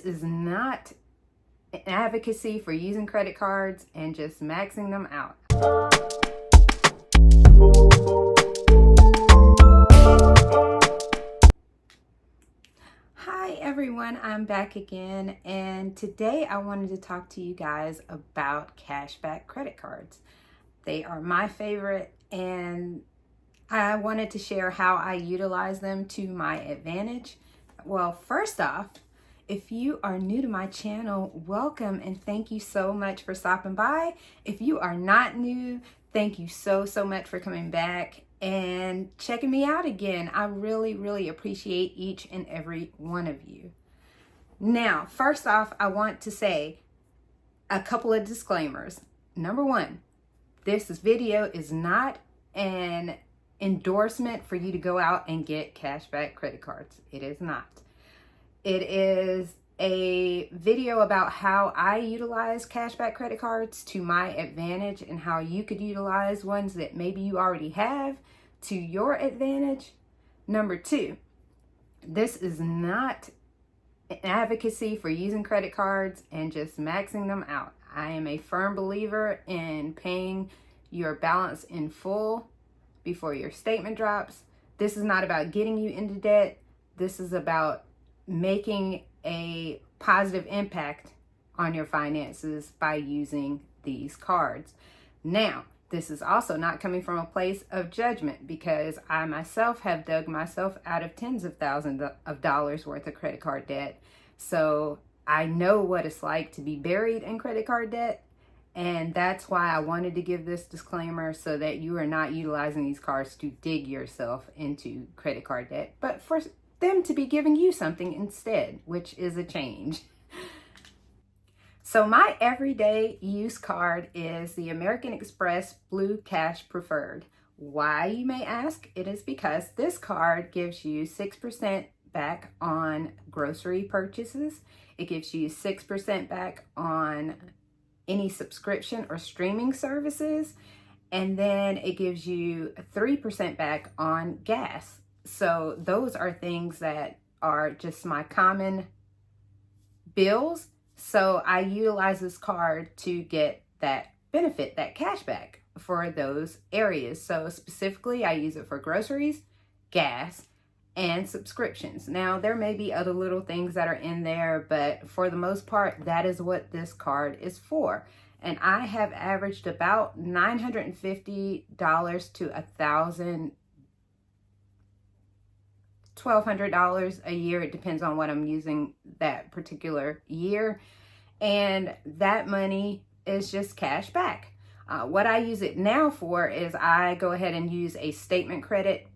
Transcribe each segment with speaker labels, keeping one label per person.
Speaker 1: is not an advocacy for using credit cards and just maxing them out. Hi everyone, I'm back again, and today I wanted to talk to you guys about cashback credit cards. They are my favorite, and I wanted to share how I utilize them to my advantage. Well, first off, if you are new to my channel, welcome and thank you so much for stopping by. If you are not new, thank you so much for coming back and checking me out again. I really appreciate each and every one of you. Now, first off, I want to say a couple of disclaimers. Number one, this video is not an endorsement for you to go out and get cashback credit cards. It is not. It is a video about how I utilize cashback credit cards to my advantage and how you could utilize ones that maybe you already have to your advantage. Number two, this is not an advocacy for using credit cards and just maxing them out. I am a firm believer in paying your balance in full before your statement drops. This is not about getting you into debt. This is about making a positive impact on your finances by using these cards. Now, this is also not coming from a place of judgment, because I myself have dug myself out of tens of thousands of dollars worth of credit card debt. So I know what it's like to be buried in credit card debt. And that's why I wanted to give this disclaimer, so that you are not utilizing these cards to dig yourself into credit card debt, but for them to be giving you something instead, which is a change. So my everyday use card is the American Express Blue Cash Preferred. Why, you may ask? It is because this card gives you 6% back on grocery purchases. It gives you 6% back on any subscription or streaming services, and then it gives you 3% back on gas. So those are things that are just my common bills. So I utilize this card to get that benefit, that cash back for those areas. So specifically, I use it for groceries, gas, and subscriptions. Now, there may be other little things that are in there, but for the most part, that is what this card is for. And I have averaged about $950 to $1,200 a year. It depends on what I'm using that particular year. And that money is just cash back. What I use it now for is I go ahead and use a statement credit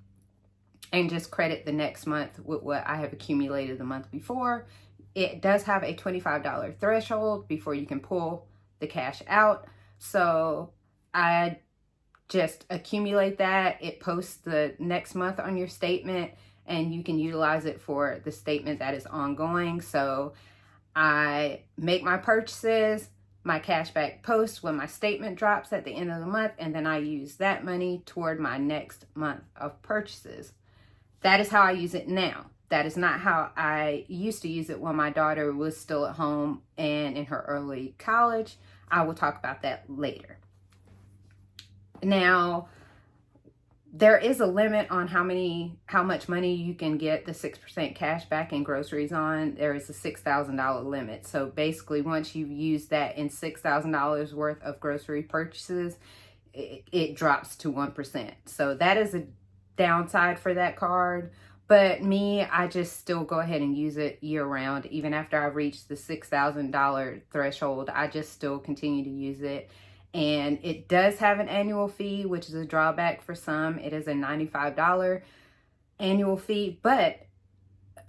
Speaker 1: and just credit the next month with what I have accumulated the month before. It does have a $25 threshold before you can pull the cash out. So I just accumulate that. It posts the next month on your statement, and you can utilize it for the statement that is ongoing. So I make my purchases, my cashback posts when my statement drops at the end of the month, and then I use that money toward my next month of purchases. That is how I use it now. That is not how I used to use it when my daughter was still at home and in her early college. I will talk about that later. Now, there is a limit on how much money you can get the 6% cash back in groceries on. There is a $6,000 limit. So basically, once you've used that in $6,000 worth of grocery purchases, it drops to 1%. So that is a downside for that card. But me, I just still go ahead and use it year round. Even after I reach the $6,000 threshold, I just still continue to use it. And it does have an annual fee, which is a drawback for some. It is a $95 annual fee. But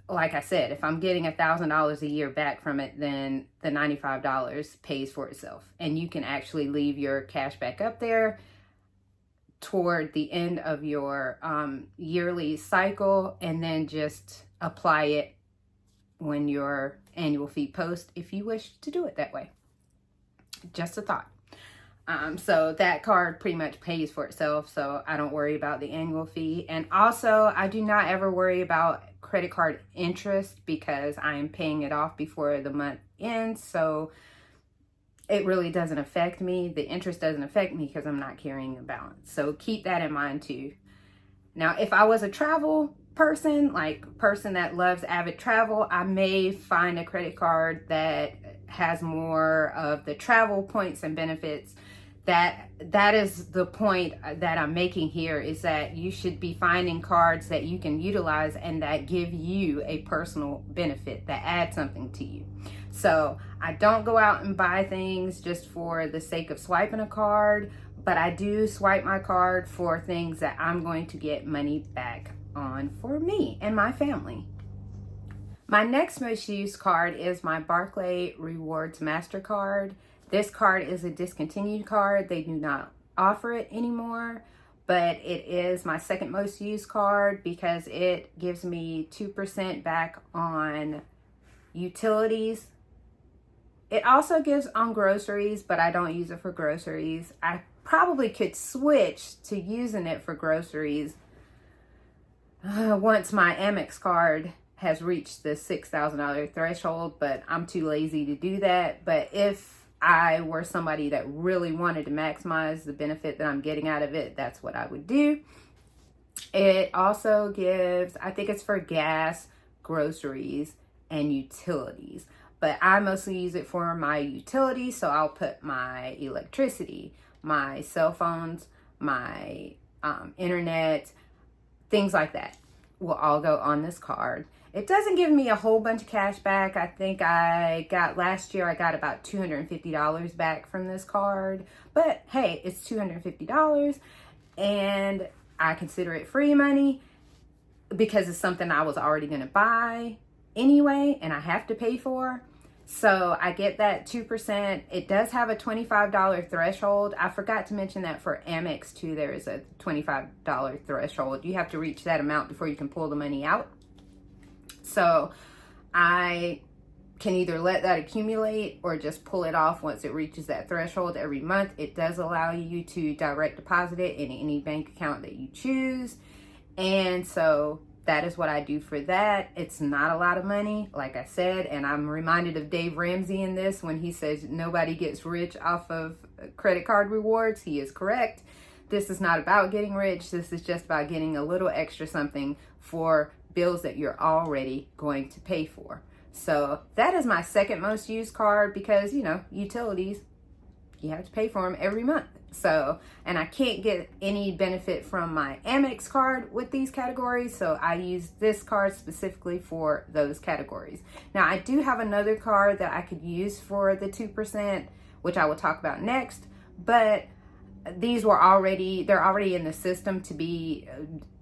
Speaker 1: like I said, if I'm getting $1,000 a year back from it, then the $95 pays for itself. And you can actually leave your cash back up there toward the end of your yearly cycle, and then just apply it when your annual fee posts if you wish to do it that way. Just a thought. So that card pretty much pays for itself, so I don't worry about the annual fee. And also, I do not ever worry about credit card interest because I am paying it off before the month ends, so it really doesn't affect me. The interest doesn't affect me because I'm not carrying a balance. So keep that in mind too. Now, if I was a travel person, like person that loves avid travel, I may find a credit card that has more of the travel points and benefits. That is the point that I'm making here, is that you should be finding cards that you can utilize and that give you a personal benefit, that add something to you. So I don't go out and buy things just for the sake of swiping a card, but I do swipe my card for things that I'm going to get money back on for me and my family. My next most used card is my Barclays Rewards MasterCard. This card is a discontinued card. They do not offer it anymore, but it is my second most used card because it gives me 2% back on utilities. It also gives on groceries, but I don't use it for groceries. I probably could switch to using it for groceries once my Amex card has reached the $6,000 threshold, but I'm too lazy to do that. But if I were somebody that really wanted to maximize the benefit that I'm getting out of it, that's what I would do. It also gives, I think it's for gas, groceries, and utilities. But I mostly use it for my utilities, so I'll put my electricity, my cell phones, my internet, things like that will all go on this card. It doesn't give me a whole bunch of cash back. I think last year I got about $250 back from this card. But hey, it's $250 and I consider it free money because it's something I was already going to buy anyway and I have to pay for. So I get that 2%. It does have a $25 threshold. I forgot to mention that for Amex too, there is a $25 threshold. You have to reach that amount before you can pull the money out. So I can either let that accumulate or just pull it off once it reaches that threshold every month. It does allow you to direct deposit it in any bank account that you choose. And so that is what I do for that. It's not a lot of money, like I said, and I'm reminded of Dave Ramsey in this when he says nobody gets rich off of credit card rewards. He is correct. This is not about getting rich. This is just about getting a little extra something for bills that you're already going to pay for. So that is my second most used card because, you know, utilities, you have to pay for them every month. So, and I can't get any benefit from my Amex card with these categories. So I use this card specifically for those categories. Now I do have another card that I could use for the 2%, which I will talk about next, but they're already in the system to be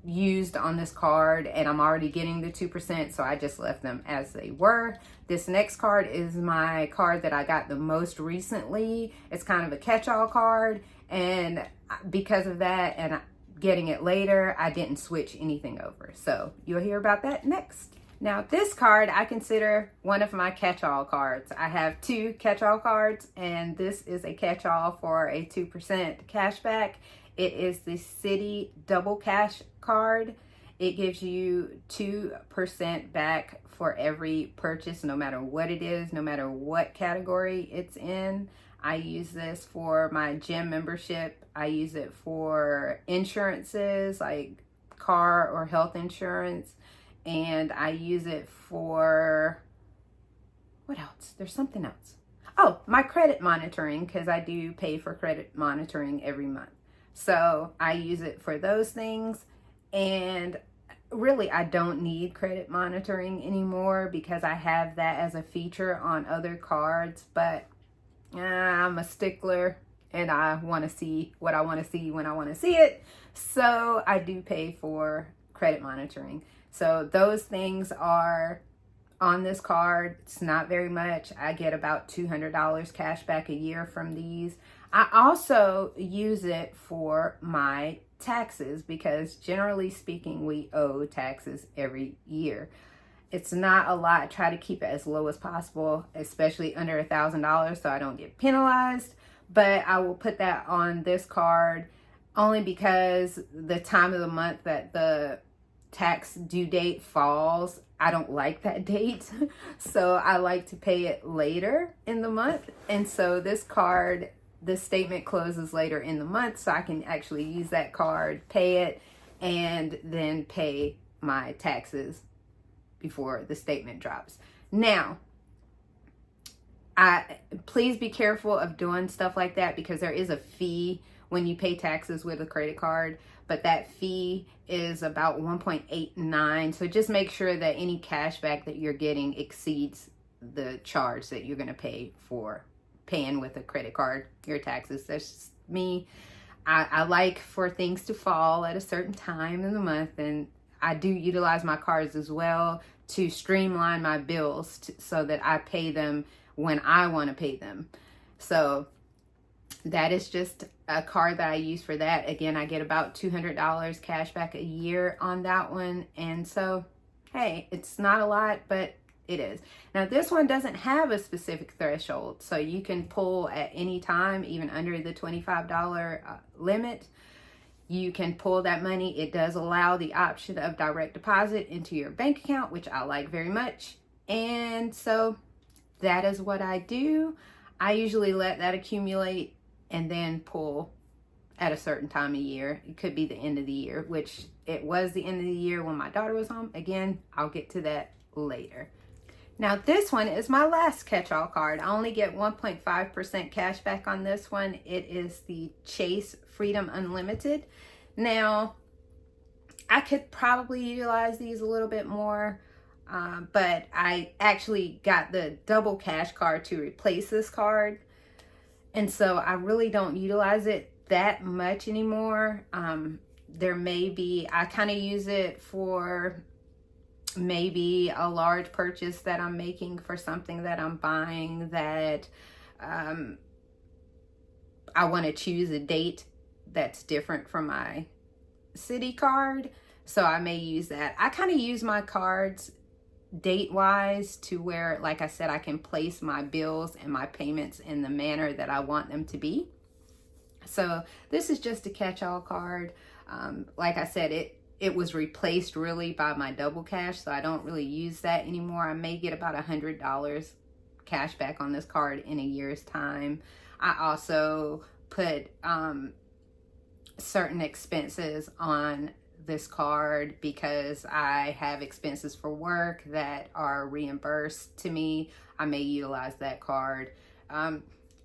Speaker 1: used on this card and I'm already getting the 2%, so I just left them as they were. This next card is my card that I got the most recently. It's kind of a catch-all card, and because of that and getting it later, I didn't switch anything over. So you'll hear about that next. Now this card I consider one of my catch-all cards. I have two catch-all cards and this is a catch-all for a 2% cash back. It is the Citi Double Cash card. It gives you 2% back for every purchase, no matter what it is, no matter what category it's in. I use this for my gym membership. I use it for insurances like car or health insurance. And I use it for, what else? There's something else. Oh, my credit monitoring, because I do pay for credit monitoring every month. So I use it for those things. And really, I don't need credit monitoring anymore because I have that as a feature on other cards. But I'm a stickler and I want to see what I want to see when I want to see it. So I do pay for credit monitoring. So those things are on this card. It's not very much. I get about $200 cash back a year from these. I also use it for my taxes because generally speaking, we owe taxes every year. It's not a lot. I try to keep it as low as possible, especially under $1,000 so I don't get penalized. but I will put that on this card only because the time of the month that the tax due date falls, I don't like that date. So I like to pay it later in the month. And so this card, the statement closes later in the month, so I can actually use that card, pay it, and then pay my taxes before the statement drops. Now, please be careful of doing stuff like that, because there is a fee when you pay taxes with a credit card, but that fee is about 1.89. So just make sure that any cash back that you're getting exceeds the charge that you're going to pay for paying with a credit card your taxes. That's just me. I like for things to fall at a certain time in the month, and I do utilize my cards as well to streamline my bills so that I pay them when I want to pay them. So that is just a card that I use for that. Again, I get about $200 cash back a year on that one. And so, hey, it's not a lot, but it is. Now, this one doesn't have a specific threshold, so you can pull at any time, even under the $25 limit. You can pull that money. It does allow the option of direct deposit into your bank account, which I like very much. And so that is what I do. I usually let that accumulate and then pull at a certain time of year. It could be the end of the year, which it was the end of the year when my daughter was home. Again, I'll get to that later. Now, this one is my last catch-all card. I only get 1.5% cash back on this one. It is the Chase Freedom Unlimited. Now, I could probably utilize these a little bit more, but I actually got the double cash card to replace this card. And so I really don't utilize it that much anymore. There may be, I kind of use it for maybe a large purchase that I'm making for something that I'm buying that I want to choose a date that's different from my Citi card. So I may use that. I kind of use my cards date wise to where, like I said, I can place my bills and my payments in the manner that I want them to be. So this is just a catch-all card. Like I said, it was replaced really by my double cash, so I don't really use that anymore. I may get about $100 cash back on this card in a year's time. I also put certain expenses on this card because I have expenses for work that are reimbursed to me. I may utilize that card.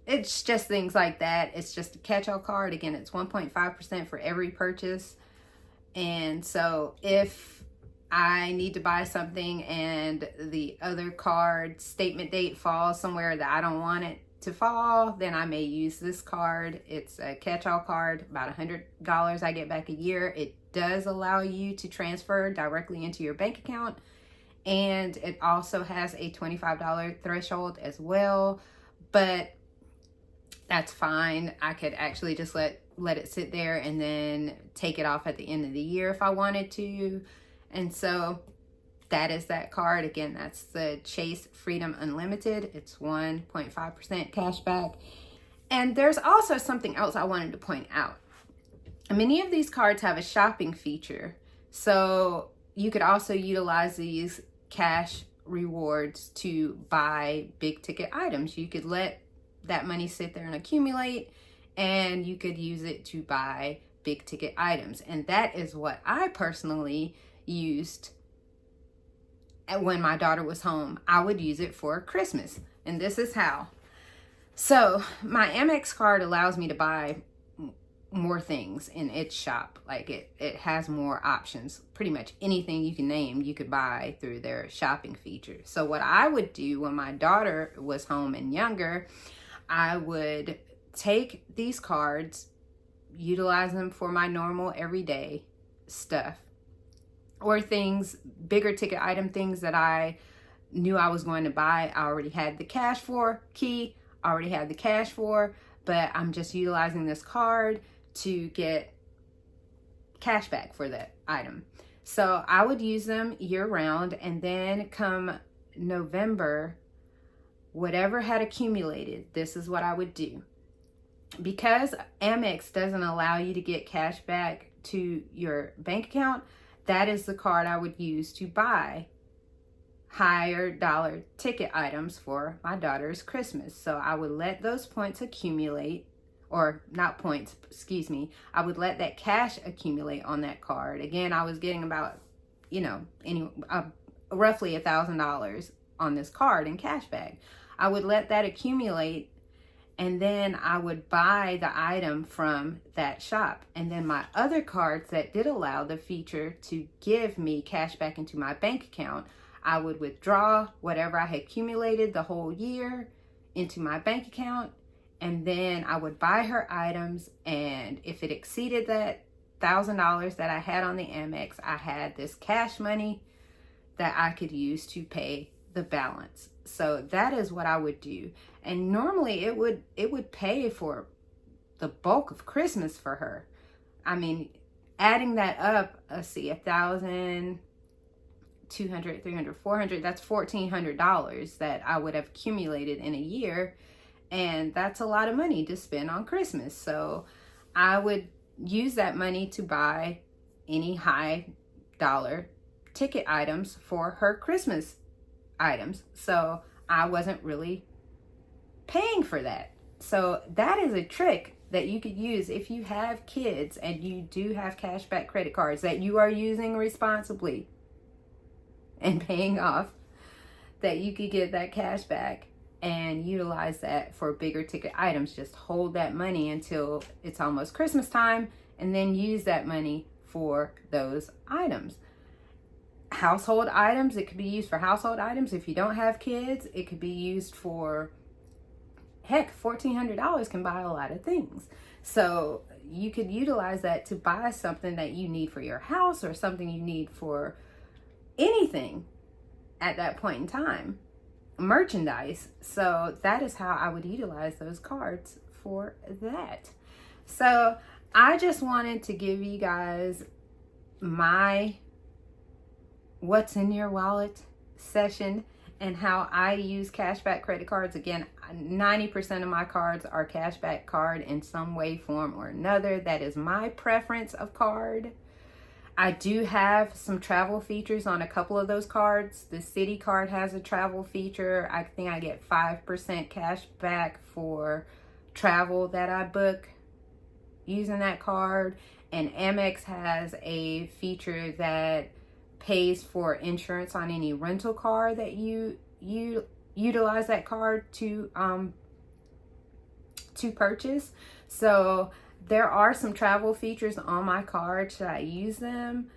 Speaker 1: It's just things like that. It's just a catch-all card. Again, it's 1.5% for every purchase. And so if I need to buy something and the other card statement date falls somewhere that I don't want it to fall, then I may use this card. It's a catch-all card, about $100 I get back a year. It does allow you to transfer directly into your bank account, and it also has a $25 threshold as well, but that's fine. I could actually just let it sit there and then take it off at the end of the year if I wanted to. And so that is that card. Again, that's the Chase Freedom Unlimited. It's 1.5% cash back. And there's also something else I wanted to point out. Many of these cards have a shopping feature. So you could also utilize these cash rewards to buy big ticket items. You could let that money sit there and accumulate, and you could use it to buy big ticket items. And that is what I personally used when my daughter was home. I would use it for Christmas, and this is how. So my Amex card allows me to buy more things in its shop. Like it has more options. Pretty much anything you can name, you could buy through their shopping feature. So what I would do when my daughter was home and younger, I would take these cards, utilize them for my normal everyday stuff, or things, bigger ticket item things that I knew I was going to buy. I already had the cash for, already had the cash for, but I'm just utilizing this card to get cash back for that item. So I would use them year round, and then come November, whatever had accumulated, this is what I would do. because Amex doesn't allow you to get cash back to your bank account, that is the card I would use to buy higher dollar ticket items for my daughter's Christmas. So I would let those points accumulate, or not points, excuse me. I would let that cash accumulate on that card. Again, I was getting about, roughly $1,000 on this card in cash back. I would let that accumulate, and then I would buy the item from that shop. And then my other cards that did allow the feature to give me cash back into my bank account, I would withdraw whatever I had accumulated the whole year into my bank account, and then I would buy her items, and if it exceeded that $1,000 that I had on the Amex, I had this cash money that I could use to pay the balance. So that is what I would do. And normally it would pay for the bulk of Christmas for her. I mean, adding that up, let's see, 1,000, 200, 300, 400, that's $1,400 that I would have accumulated in a year. And that's a lot of money to spend on Christmas. So I would use that money to buy any high dollar ticket items for her Christmas items. So I wasn't really paying for that. So that is a trick that you could use if you have kids and you do have cashback credit cards that you are using responsibly and paying off, that you could get that cash back and utilize that for bigger ticket items. Just hold that money until it's almost Christmas time and then use that money for those items. Household items, it could be used for household items. If you don't have kids, it could be used for, heck, $1,400 can buy a lot of things. So you could utilize that to buy something that you need for your house or something you need for anything at that point in time. Merchandise. So that is how I would utilize those cards for that. So I just wanted to give you guys my what's in your wallet session and how I use cashback credit cards. Again, 90% of my cards are cashback card in some way, form, or another. That is my preference of card. I do have some travel features on a couple of those cards. The Citi card has a travel feature. I think I get 5% cash back for travel that I book using that card. And Amex has a feature that pays for insurance on any rental car that you utilize that card to purchase. So there are some travel features on my card. Should I use them?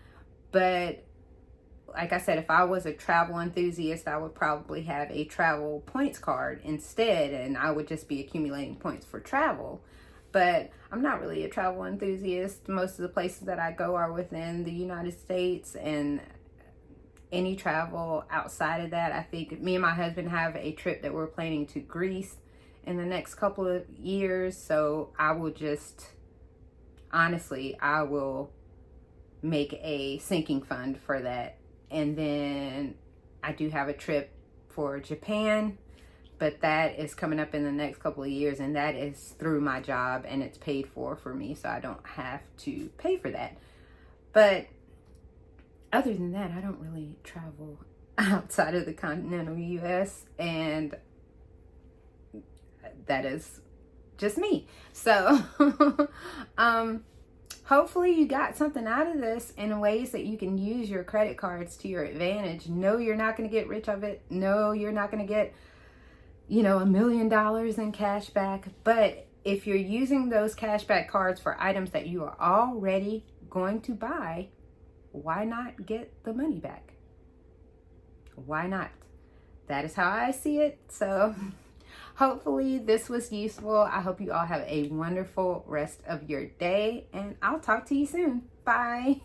Speaker 1: But like I said, if I was a travel enthusiast, I would probably have a travel points card instead, and I would just be accumulating points for travel. But I'm not really a travel enthusiast. Most of the places that I go are within the United States, and any travel outside of that, I think me and my husband have a trip that we're planning to Greece in the next couple of years. So I will just, honestly, I will make a sinking fund for that. And then I do have a trip for Japan, but that is coming up in the next couple of years, and that is through my job, and it's paid for me, so I don't have to pay for that. But other than that, I don't really travel outside of the continental US, and that is just me. So hopefully you got something out of this in ways that you can use your credit cards to your advantage. No, you're not going to get rich of it. No, you're not going to get, $1 million in cash back. But if you're using those cashback cards for items that you are already going to buy, why not get the money back? Why not? That is how I see it. So hopefully this was useful. I hope you all have a wonderful rest of your day, and I'll talk to you soon. Bye.